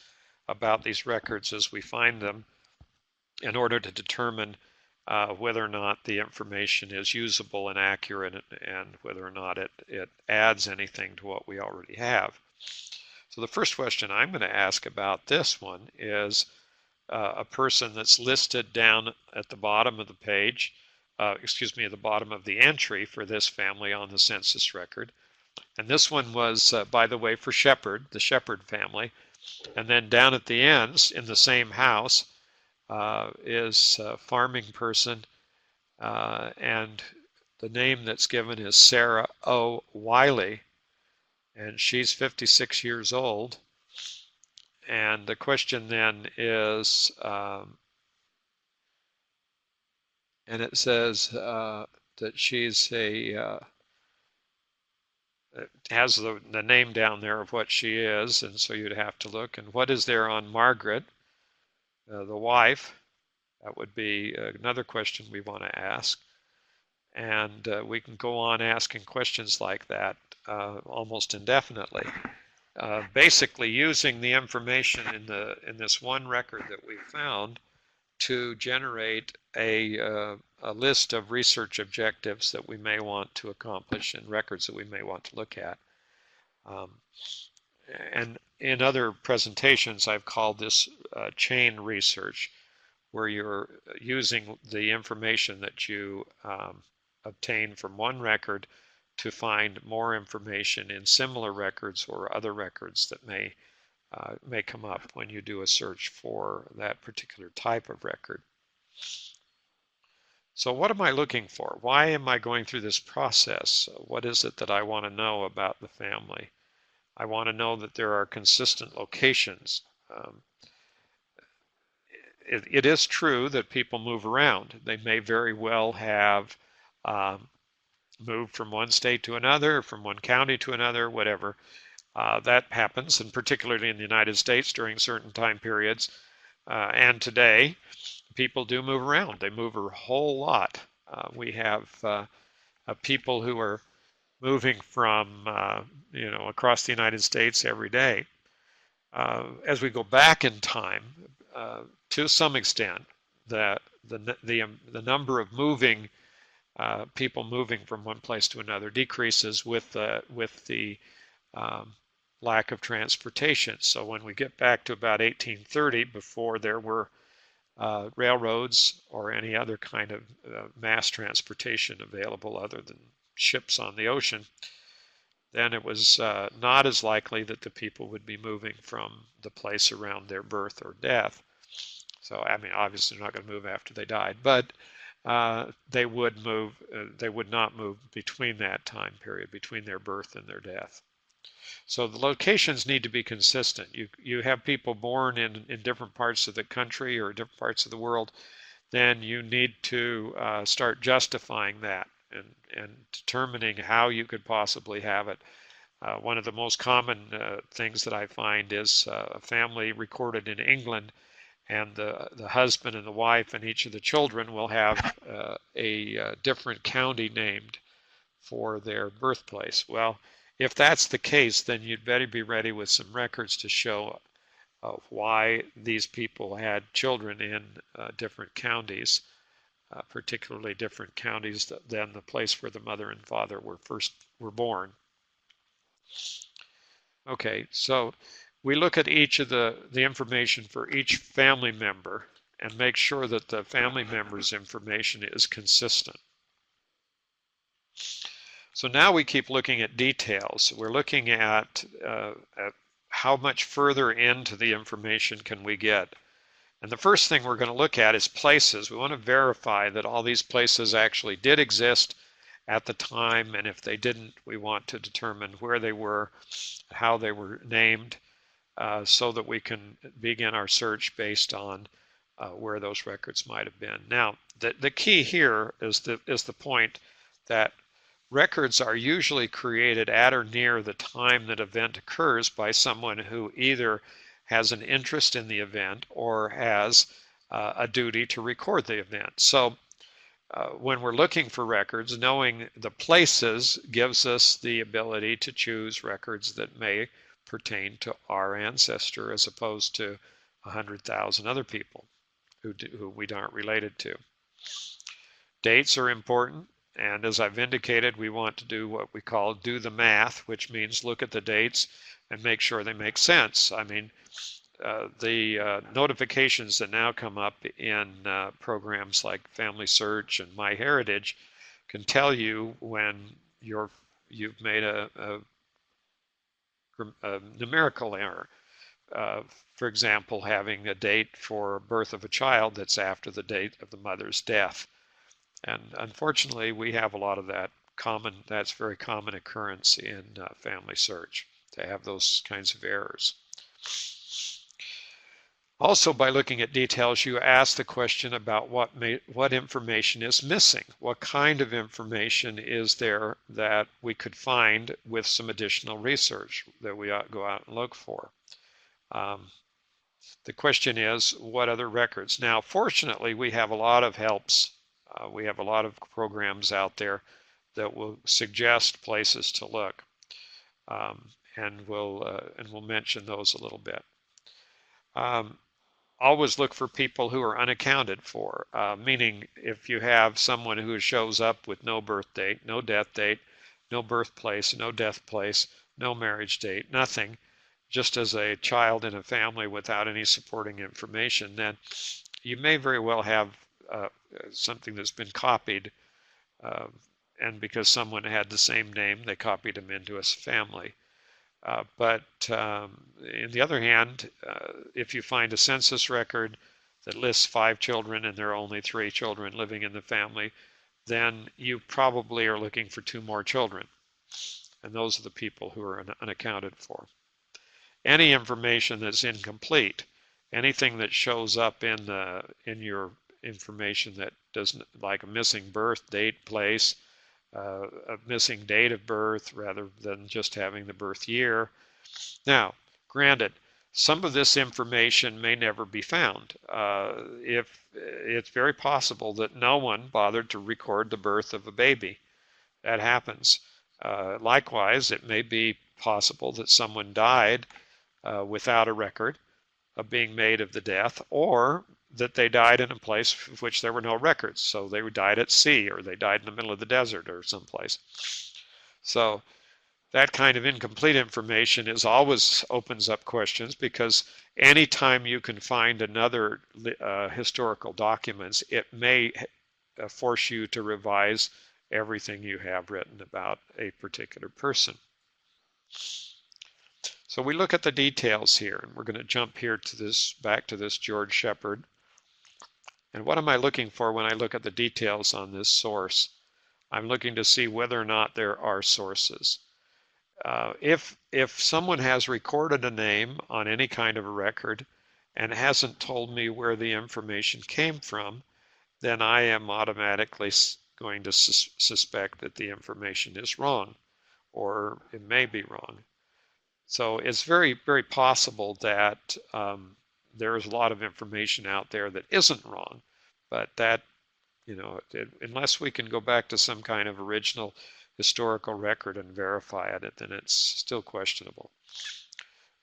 about these records as we find them, in order to determine whether or not the information is usable and accurate, and whether or not it adds anything to what we already have. So So the first question I'm going to ask about this one is a person that's listed down at the bottom of the page, excuse me, at the bottom of the entry for this family on the census record. And this one was, by the way, for Shepherd, the Shepherd family. And then down at the ends in the same house is a farming person, and the name that's given is Sarah O. Wiley, and she's 56 years old. And the question then is, and it says that she's it has the name down there of what she is, and so you'd have to look. And what is there on Margaret, the wife? That would be another question we want to ask. And we can go on asking questions like that almost indefinitely. Basically using the information in this one record that we found to generate a list of research objectives that we may want to accomplish and records that we may want to look at. And in other presentations, I've called this chain research, where you're using the information that you obtain from one record to find more information in similar records or other records that may come up when you do a search for that particular type of record. So what am I looking for? Why am I going through this process? What is it that I want to know about the family? I want to know that there are consistent locations. It is true that people move around. They may very well have moved from one state to another, from one county to another, whatever. That happens, and particularly in the United States during certain time periods. And today, people do move around. They move a whole lot. We have people who are moving from, across the United States every day. As we go back in time, to some extent, the number of people moving from one place to another decreases with the lack of transportation. So when we get back to about 1830, before there were railroads or any other kind of mass transportation available other than ships on the ocean, then it was not as likely that the people would be moving from the place around their birth or death. So, I mean, obviously they're not going to move after they died, but they would move. They would not move between that time period, between their birth and their death. So the locations need to be consistent. You have people born in different parts of the country or different parts of the world, then you need to start justifying that and determining how you could possibly have it. One of the most common things that I find is a family recorded in England, and the husband and the wife and each of the children will have a different county named for their birthplace. Well, if that's the case, then you'd better be ready with some records to show why these people had children in different counties, particularly different counties than the place where the mother and father were born. Okay, so we look at each of the information for each family member and make sure that the family member's information is consistent. So now we keep looking at details. We're looking at how much further into the information can we get. And the first thing we're going to look at is places. We want to verify that all these places actually did exist at the time, and if they didn't, we want to determine where they were, how they were named, so that we can begin our search based on where those records might have been. Now, the key here is the point that records are usually created at or near the time that event occurs by someone who either has an interest in the event or has a duty to record the event. So when we're looking for records, knowing the places gives us the ability to choose records that may pertain to our ancestor as opposed to 100,000 other people who we aren't related to. Dates are important, And as I've indicated, we want to do what we call do the math, which means look at the dates and make sure they make sense. I mean, the notifications that now come up in programs like Family Search and MyHeritage can tell you when you've made a numerical error. Uh, for example, having a date for birth of a child that's after the date of the mother's death. And unfortunately, we have a lot of that's very common occurrence in Family Search to have those kinds of errors. Also, by looking at details, you ask the question about what information is missing. What kind of information is there that we could find with some additional research that we ought to go out and look for? The question is, what other records? Now, fortunately, we have a lot of helps. We have a lot of programs out there that will suggest places to look, and we'll mention those a little bit. Always look for people who are unaccounted for, meaning if you have someone who shows up with no birth date, no death date, no birthplace, no death place, no marriage date, nothing, just as a child in a family without any supporting information, then you may very well have something that's been copied, and because someone had the same name, they copied them into a family. But on the other hand, if you find a census record that lists 5 children and there are only 3 children living in the family, then you probably are looking for 2 more children. And those are the people who are unaccounted for. Any information that's incomplete, anything that shows up in your information that doesn't, like a missing birth, date, place, a missing date of birth rather than just having the birth year. Now, granted, some of this information may never be found. If it's very possible that no one bothered to record the birth of a baby. That happens. Likewise, it may be possible that someone died without a record of being made of the death, or that they died in a place of which there were no records. So they died at sea, or they died in the middle of the desert or someplace. So that kind of incomplete information always opens up questions, because anytime you can find another historical documents, it may force you to revise everything you have written about a particular person. So we look at the details here, and we're going to jump here to this, back to this George Shepard. And what am I looking for when I look at the details on this source? I'm looking to see whether or not there are sources. If someone has recorded a name on any kind of a record and hasn't told me where the information came from, then I am automatically going to suspect that the information is wrong, or it may be wrong. So it's very, very possible that there is a lot of information out there that isn't wrong, but that, unless we can go back to some kind of original historical record and verify it, then it's still questionable.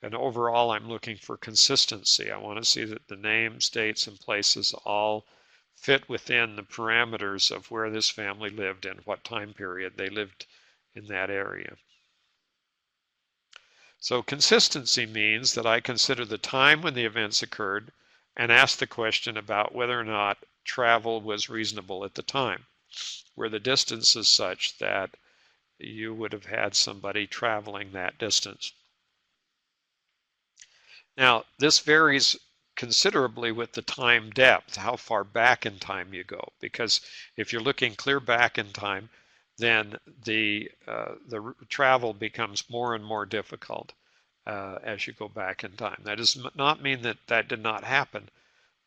And overall, I'm looking for consistency. I want to see that the names, dates, and places all fit within the parameters of where this family lived and what time period they lived in that area. So consistency means that I consider the time when the events occurred and ask the question about whether or not travel was reasonable at the time, where the distance is such that you would have had somebody traveling that distance. Now, this varies considerably with the time depth, how far back in time you go, because if you're looking clear back in time, then the travel becomes more and more difficult as you go back in time. That does not mean that that did not happen,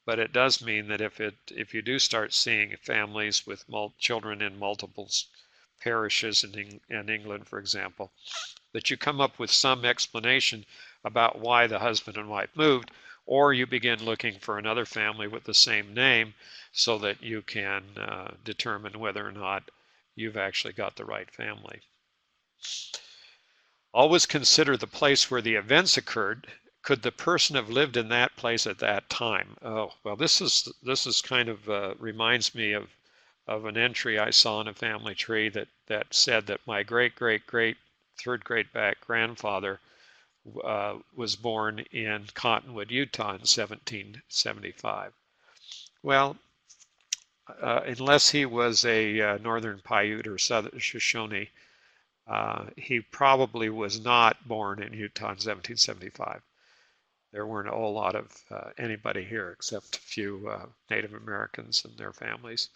but it does mean that if you do start seeing families with children in multiple parishes in England, for example, that you come up with some explanation about why the husband and wife moved, or you begin looking for another family with the same name so that you can determine whether or not you've actually got the right family. Always consider the place where the events occurred. Could the person have lived in that place at that time? Oh, well, this is kind of reminds me of of an entry I saw in a family tree that said that my great great great third great back grandfather was born in Cottonwood, Utah in 1775. Well, unless he was a Northern Paiute or Southern Shoshone, he probably was not born in Utah in 1775. There weren't a whole lot of anybody here except a few Native Americans and their families.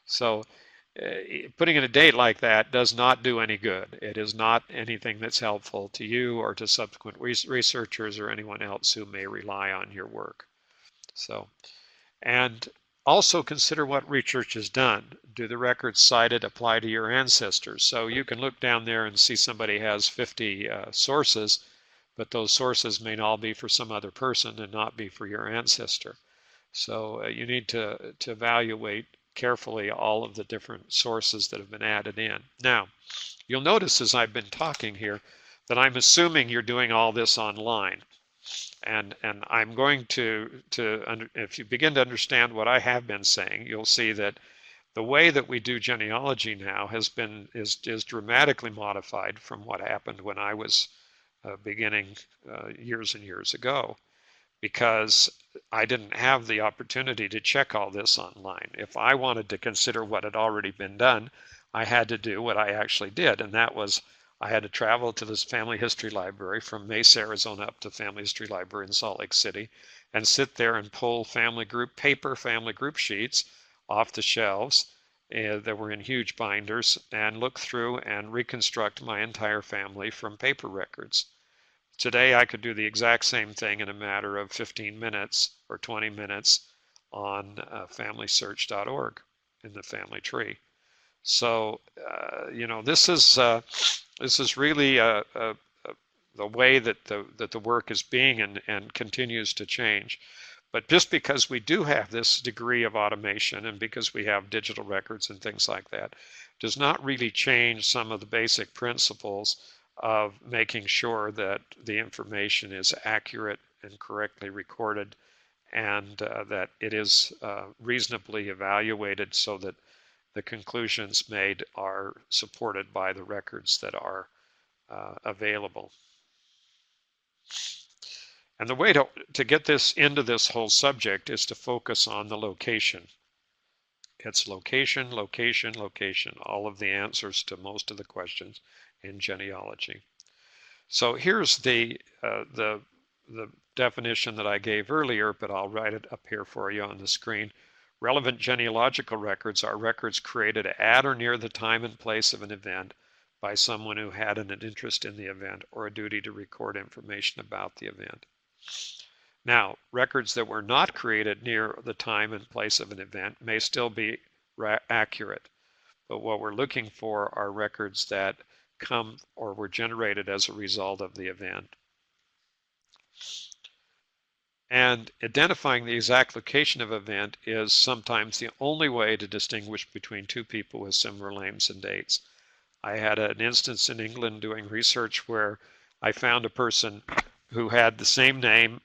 So putting in a date like that does not do any good. It is not anything that's helpful to you or to subsequent researchers or anyone else who may rely on your work. So, and also consider what research is done. Do the records cited apply to your ancestors? So you can look down there and see somebody has 50 sources, but those sources may all be for some other person and not be for your ancestor. So you need to evaluate carefully all of the different sources that have been added in. Now, you'll notice as I've been talking here that I'm assuming you're doing all this online. And I'm going if you begin to understand what I have been saying, you'll see that the way that we do genealogy now is dramatically modified from what happened when I was beginning years and years ago, because I didn't have the opportunity to check all this online. If I wanted to consider what had already been done, I had to do what I actually did, and that was I had to travel to this family history library from Mesa, Arizona up to Family History Library in Salt Lake City and sit there and pull paper family group sheets off the shelves that were in huge binders and look through and reconstruct my entire family from paper records. Today I could do the exact same thing in a matter of 15 minutes or 20 minutes on familysearch.org in the family tree. So, this is really the way that the work is being and continues to change. But just because we do have this degree of automation and because we have digital records and things like that, does not really change some of the basic principles of making sure that the information is accurate and correctly recorded, and that it is reasonably evaluated so that the conclusions made are supported by the records that are available. And the way to get this into this whole subject is to focus on the location. It's location, location, location, all of the answers to most of the questions in genealogy. So here's the definition that I gave earlier, but I'll write it up here for you on the screen. Relevant genealogical records are records created at or near the time and place of an event by someone who had an interest in the event or a duty to record information about the event. Now, records that were not created near the time and place of an event may still be accurate, but what we're looking for are records that come or were generated as a result of the event. And identifying the exact location of an event is sometimes the only way to distinguish between two people with similar names and dates. I had an instance in England doing research where I found a person who had the same name.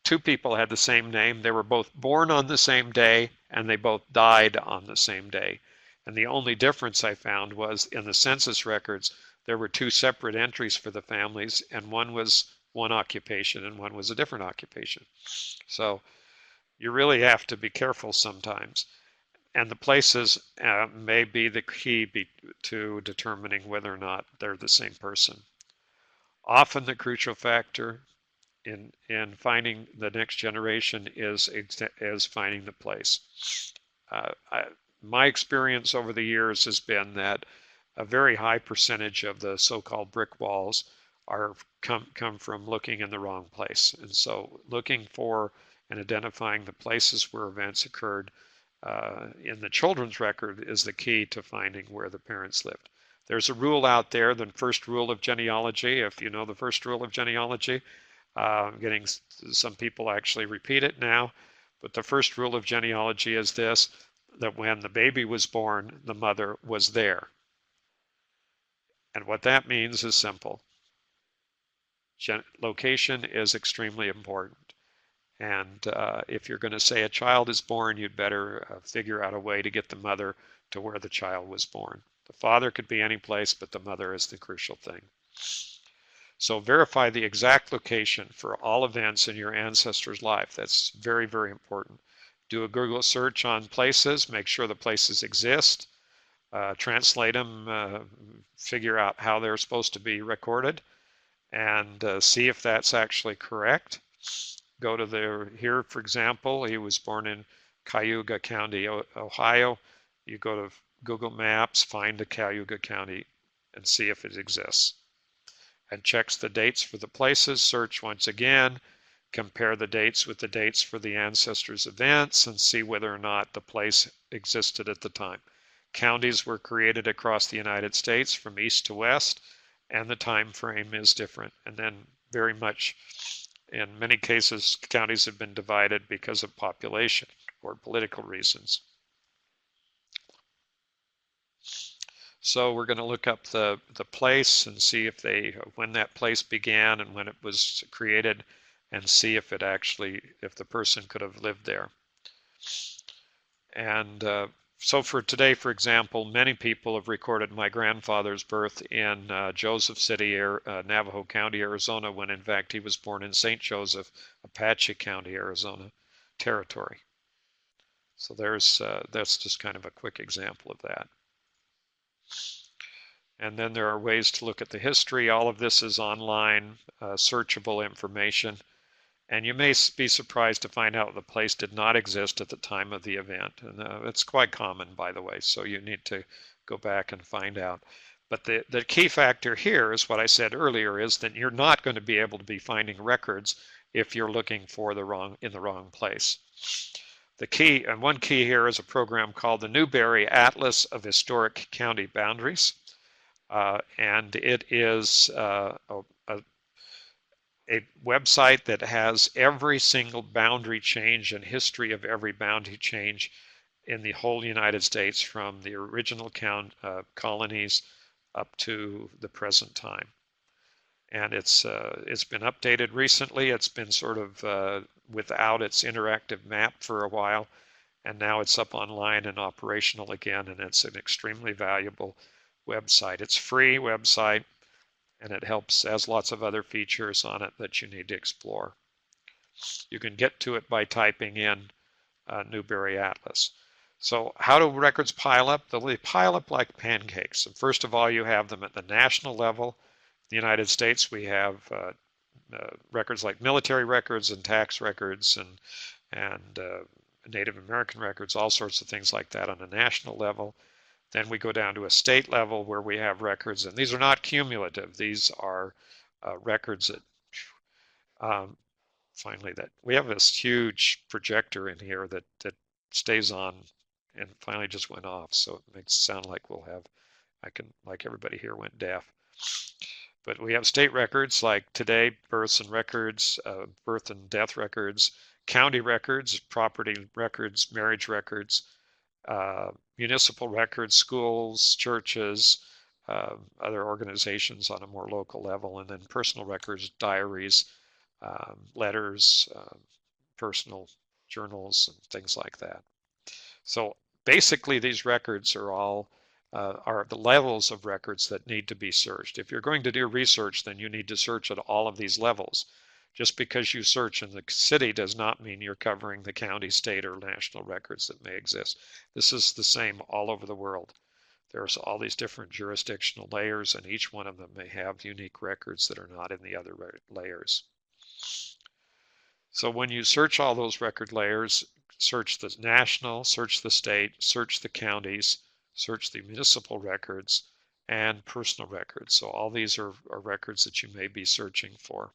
Two people had the same name. They were both born on the same day and they both died on the same day. And the only difference I found was in the census records, there were two separate entries for the families, and one was one occupation and one was a different occupation. So you really have to be careful sometimes. And the places may be the key to determining whether or not they're the same person. Often the crucial factor in finding the next generation is finding the place. My experience over the years has been that a very high percentage of the so-called brick walls come from looking in the wrong place. And so looking for and identifying the places where events occurred in the children's record is the key to finding where the parents lived. There's a rule out there, the first rule of genealogy. If you know the first rule of genealogy, getting some people actually repeat it now, but the first rule of genealogy is this, that when the baby was born, the mother was there. And what that means is simple. Location is extremely important. And if you're going to say a child is born, you'd better figure out a way to get the mother to where the child was born. The father could be any place, but the mother is the crucial thing. So verify the exact location for all events in your ancestor's life. That's very, very important. Do a Google search on places, make sure the places exist, translate them, figure out how they're supposed to be recorded, and see if that's actually correct. Go to here, for example, he was born in Cayuga County, Ohio. You go to Google Maps, find the Cayuga County, and see if it exists. And checks the dates for the places. Search once again, compare the dates with the dates for the ancestors' events, and see whether or not the place existed at the time. Counties were created across the United States from east to west, and the time frame is different. And then very much, in many cases, counties have been divided because of population or political reasons. So we're going to look up the place and see if when that place began and when it was created, and see if if the person could have lived there. And so for today, for example, many people have recorded my grandfather's birth in Joseph City, Navajo County, Arizona, when in fact he was born in St. Joseph, Apache County, Arizona territory. So that's just kind of a quick example of that. And then there are ways to look at the history. All of this is online, searchable information. And you may be surprised to find out the place did not exist at the time of the event. And it's quite common, by the way, so you need to go back and find out. But the key factor here is what I said earlier, is that you're not going to be able to be finding records if you're looking for in the wrong place. The key, and one key here, is a program called the Newberry Atlas of Historic County Boundaries. And it is a website that has every single boundary change and history of every boundary change in the whole United States from the original colonies up to the present time. And it's been updated recently. It's been sort of without its interactive map for a while, and now it's up online and operational again, and it's an extremely valuable website. It's a free website, and it has lots of other features on it that you need to explore. You can get to it by typing in Newberry Atlas. So how do records pile up? They pile up like pancakes. And first of all, you have them at the national level. In the United States, we have records like military records and tax records and Native American records, all sorts of things like that on a national level. Then we go down to a state level where we have records, and these are not cumulative. These are records that, finally, that we have this huge projector in here that stays on and finally just went off. So it makes it sound like like everybody here went deaf. But we have state records like today, births and records, birth and death records, county records, property records, marriage records, municipal records, schools, churches, other organizations on a more local level, and then personal records, diaries, letters, personal journals, and things like that. So basically, these records are all are the levels of records that need to be searched. If you're going to do research, then you need to search at all of these levels. Just because you search in the city does not mean you're covering the county, state, or national records that may exist. This is the same all over the world. There's all these different jurisdictional layers, and each one of them may have unique records that are not in the other layers. So when you search all those record layers, search the national, search the state, search the counties, search the municipal records, and personal records. So all these are records that you may be searching for.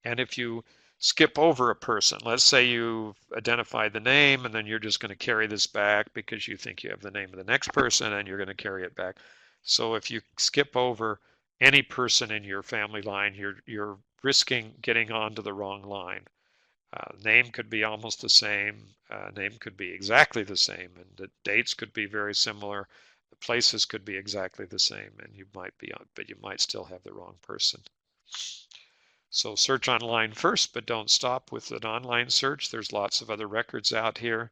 And if you skip over a person, let's say you've identified the name and then you're just going to carry this back because you think you have the name of the next person and you're going to carry it back. So if you skip over any person in your family line, you're risking getting onto the wrong line. Name could be almost the same, name could be exactly the same, and the dates could be very similar. The places could be exactly the same, and you might be on, but you might still have the wrong person. So search online first, but don't stop with an online search. There's lots of other records out here.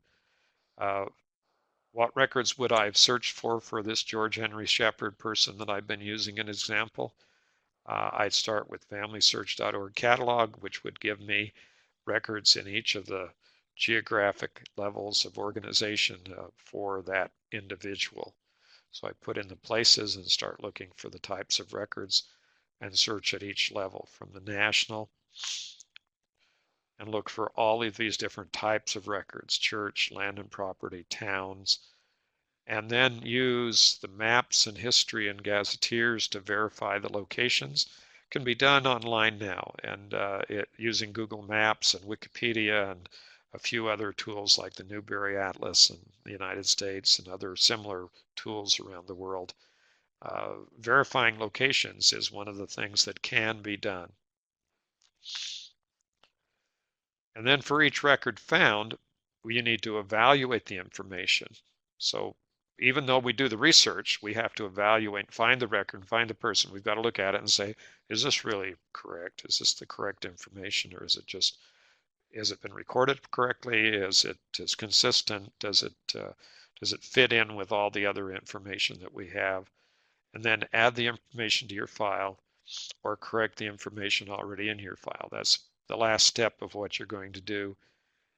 What records would I have searched for this George Henry Shepherd person that I've been using an example? I'd start with FamilySearch.org catalog, which would give me records in each of the geographic levels of organization for that individual. So I put in the places and start looking for the types of records and search at each level from the national and look for all of these different types of records: church, land and property, towns, and then use the maps and history and gazetteers to verify the locations. Can be done online now, and using Google Maps and Wikipedia and a few other tools like the Newberry Atlas in the United States and other similar tools around the world. Verifying locations is one of the things that can be done. And then for each record found, you need to evaluate the information. So even though we do the research, we have to evaluate, find the record, find the person. We've got to look at it and say, is this really correct? Is this the correct information, or is it just, has it been recorded correctly? Is it consistent? Does it fit in with all the other information that we have? And then add the information to your file or correct the information already in your file. That's the last step of what you're going to do.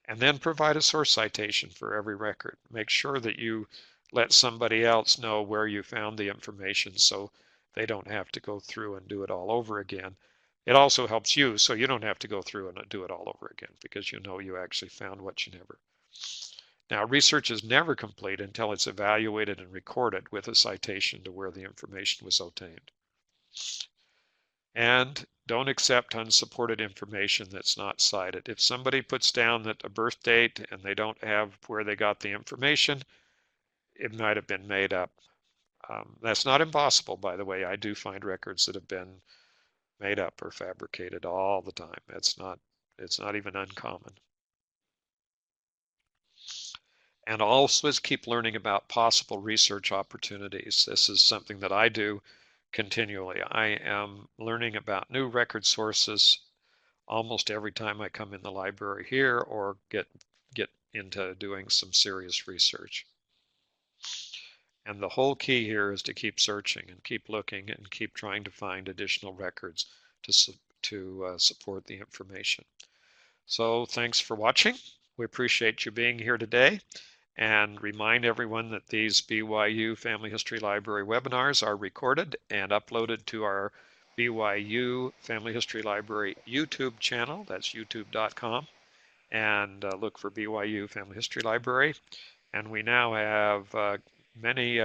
And then provide a source citation for every record. Make sure that you let somebody else know where you found the information so they don't have to go through and do it all over again. It also helps you so you don't have to go through and do it all over again because you know you actually found what you never. Now, research is never complete until it's evaluated and recorded with a citation to where the information was obtained. And don't accept unsupported information that's not cited. If somebody puts down that a birth date and they don't have where they got the information, it might have been made up. That's not impossible, by the way. I do find records that have been made up or fabricated all the time. It's not even uncommon. And always keep learning about possible research opportunities. This is something that I do continually. I am learning about new record sources almost every time I come in the library here or get into doing some serious research. And the whole key here is to keep searching and keep looking and keep trying to find additional records to support the information. So thanks for watching. We appreciate you being here today, and remind everyone that these BYU Family History Library webinars are recorded and uploaded to our BYU Family History Library YouTube channel. That's youtube.com, and look for BYU Family History Library. And we now have a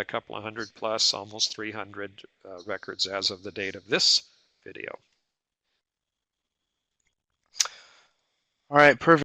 couple of hundred plus, almost 300 records as of the date of this video. All right, perfect.